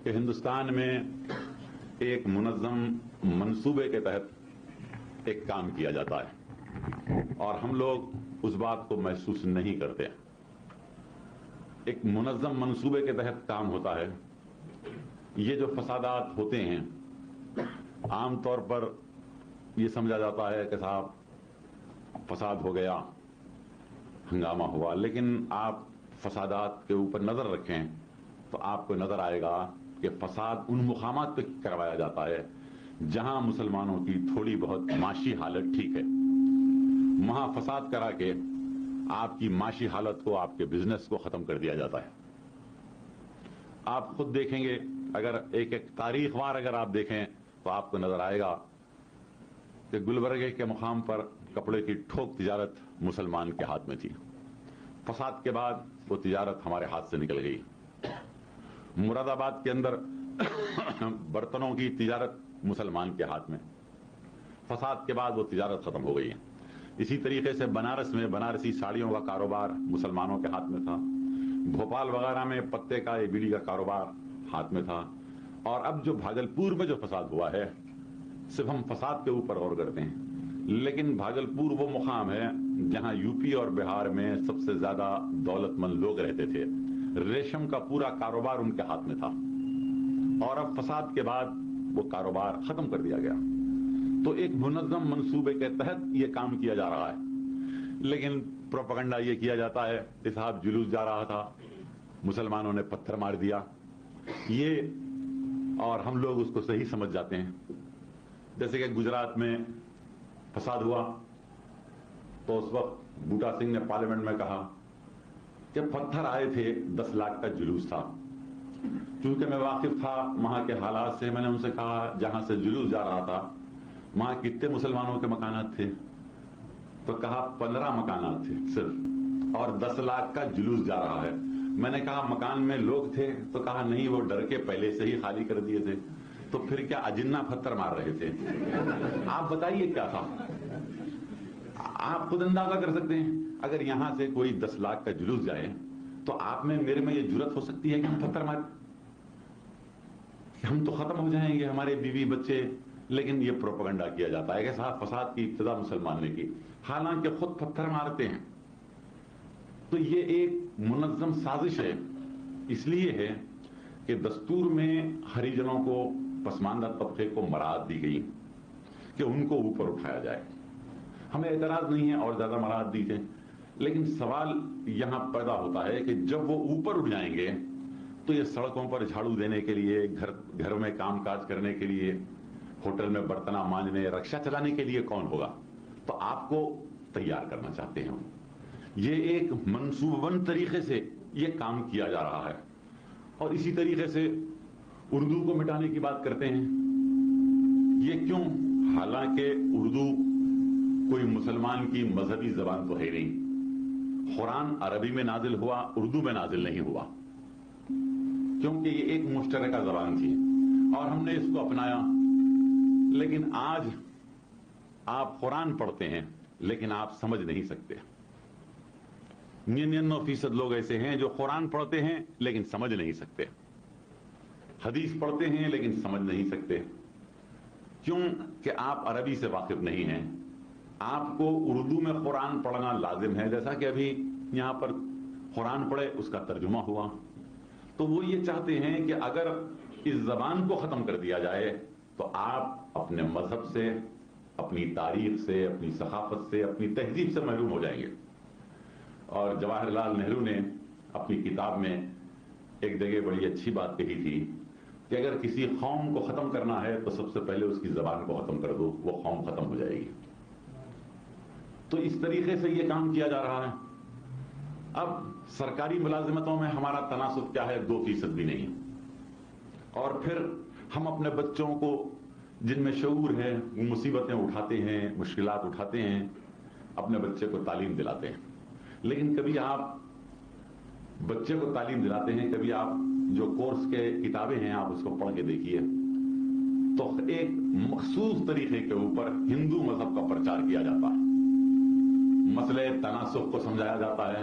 کہ ہندوستان میں ایک منظم منصوبے کے تحت ایک کام کیا جاتا ہے اور ہم لوگ اس بات کو محسوس نہیں کرتے. ایک منظم منصوبے کے تحت کام ہوتا ہے. یہ جو فسادات ہوتے ہیں عام طور پر یہ سمجھا جاتا ہے کہ صاحب فساد ہو گیا, ہنگامہ ہوا, لیکن آپ فسادات کے اوپر نظر رکھیں تو آپ کو نظر آئے گا کہ فساد ان مقامات پہ کروایا جاتا ہے جہاں مسلمانوں کی تھوڑی بہت معاشی حالت ٹھیک ہے. وہاں فساد کرا کے آپ کی معاشی حالت کو, آپ کے بزنس کو ختم کر دیا جاتا ہے. آپ خود دیکھیں گے, اگر ایک تاریخ وار اگر آپ دیکھیں تو آپ کو نظر آئے گا کہ گلبرگہ کے مقام پر کپڑے کی ٹھوک تجارت مسلمان کے ہاتھ میں تھی. فساد کے بعد وہ تجارت ہمارے ہاتھ سے نکل گئی. مراد آباد کے اندر برتنوں کی تجارت مسلمان کے ہاتھ میں, فساد کے بعد وہ تجارت ختم ہو گئی ہے. اسی طریقے سے بنارس میں بنارسی ساڑیوں کا کاروبار مسلمانوں کے ہاتھ میں تھا. بھوپال وغیرہ میں پتے کا بیڑی کا کاروبار ہاتھ میں تھا. اور اب جو بھاگلپور میں جو فساد ہوا ہے, صرف ہم فساد کے اوپر غور کرتے ہیں, لیکن بھاگلپور وہ مقام ہے جہاں یو پی اور بہار میں سب سے زیادہ دولت مند لوگ رہتے تھے. ریشم کا پورا کاروبار ان کے ہاتھ میں تھا اور اب فساد کے بعد وہ کاروبار ختم کر دیا گیا. تو ایک منظم منصوبے کے تحت یہ کام کیا جا رہا ہے, لیکن پروپیگنڈا یہ کیا جاتا ہے کہ صاحب جلوس جا رہا تھا, مسلمانوں نے پتھر مار دیا, یہ, اور ہم لوگ اس کو صحیح سمجھ جاتے ہیں. جیسے کہ گجرات میں فساد ہوا تو اس وقت بوٹا سنگھ نے پارلیمنٹ میں کہا کہ پتھر آئے تھے, 10 لاکھ کا جلوس تھا. چونکہ میں واقف تھا وہاں کے حالات سے, میں نے ان سے کہا جہاں سے جلوس جا رہا تھا وہاں کتنے مسلمانوں کے مکانات تھے؟ تو کہا 15 مکانات تھے صرف, اور 10 لاکھ کا جلوس جا رہا ہے. میں نے کہا مکان میں لوگ تھے؟ تو کہا نہیں, وہ ڈر کے پہلے سے ہی خالی کر دیے تھے. تو پھر کیا اجنہ پتھر مار رہے تھے؟ آپ بتائیے کیا تھا؟ آپ خود اندازہ کر سکتے ہیں. اگر یہاں سے کوئی 10 لاکھ کا جلوس جائے تو آپ میں میرے میں یہ جرات ہو سکتی ہے کہ ہم پتھر ماریں, ہم تو ختم ہو جائیں گے, ہمارے بیوی بچے. لیکن یہ پروپیگنڈا کیا جاتا ہے کہ صاحب فساد کی ابتدا مسلمان نے کی, حالانکہ خود پتھر مارتے ہیں. تو یہ ایک منظم سازش ہے. اس لیے ہے کہ دستور میں ہریجنوں کو, پسماندہ طبقے کو مراعات دی گئی کہ ان کو اوپر اٹھایا جائے. ہمیں اعتراض نہیں ہے اور زیادہ مراعات دی جائیں, لیکن سوال یہاں پیدا ہوتا ہے کہ جب وہ اوپر اٹھ جائیں گے تو یہ سڑکوں پر جھاڑو دینے کے لیے, گھر میں کام کاج کرنے کے لیے, ہوٹل میں برتنا مانجنے, رکشا چلانے کے لیے کون ہوگا؟ تو آپ کو تیار کرنا چاہتے ہیں. یہ ایک منصوبہ بند طریقے سے یہ کام کیا جا رہا ہے. اور اسی طریقے سے اردو کو مٹانے کی بات کرتے ہیں. یہ کیوں؟ حالانکہ اردو کوئی مسلمان کی مذہبی زبان تو ہے نہیں. قرآن عربی میں نازل ہوا, اردو میں نازل نہیں ہوا, کیونکہ یہ ایک مشترکہ زبان تھی اور ہم نے اس کو اپنایا. لیکن آج آپ قرآن پڑھتے ہیں لیکن آپ سمجھ نہیں سکتے. 99% لوگ ایسے ہیں جو قرآن پڑھتے ہیں لیکن سمجھ نہیں سکتے, حدیث پڑھتے ہیں لیکن سمجھ نہیں سکتے. کیوں کہ آپ عربی سے واقف نہیں ہیں. آپ کو اردو میں قرآن پڑھنا لازم ہے, جیسا کہ ابھی یہاں پر قرآن پڑھے اس کا ترجمہ ہوا. تو وہ یہ چاہتے ہیں کہ اگر اس زبان کو ختم کر دیا جائے تو آپ اپنے مذہب سے, اپنی تاریخ سے, اپنی ثقافت سے, اپنی تہذیب سے محروم ہو جائیں گے. اور جواہر لال نہرو نے اپنی کتاب میں ایک جگہ بڑی اچھی بات کہی تھی کہ اگر کسی قوم کو ختم کرنا ہے تو سب سے پہلے اس کی زبان کو ختم کر دو, وہ قوم ختم ہو جائے گی. تو اس طریقے سے یہ کام کیا جا رہا ہے. اب سرکاری ملازمتوں میں ہمارا تناسب کیا ہے؟ 2% بھی نہیں. اور پھر ہم اپنے بچوں کو, جن میں شعور ہے, وہ مصیبتیں اٹھاتے ہیں, مشکلات اٹھاتے ہیں, اپنے بچے کو تعلیم دلاتے ہیں. لیکن کبھی آپ بچے کو تعلیم دلاتے ہیں, کبھی آپ جو کورس کے کتابیں ہیں آپ اس کو پڑھ کے دیکھیے تو ایک مخصوص طریقے کے اوپر ہندو مذہب کا پرچار کیا جاتا ہے. مسئلے تناسب کو سمجھایا جاتا ہے,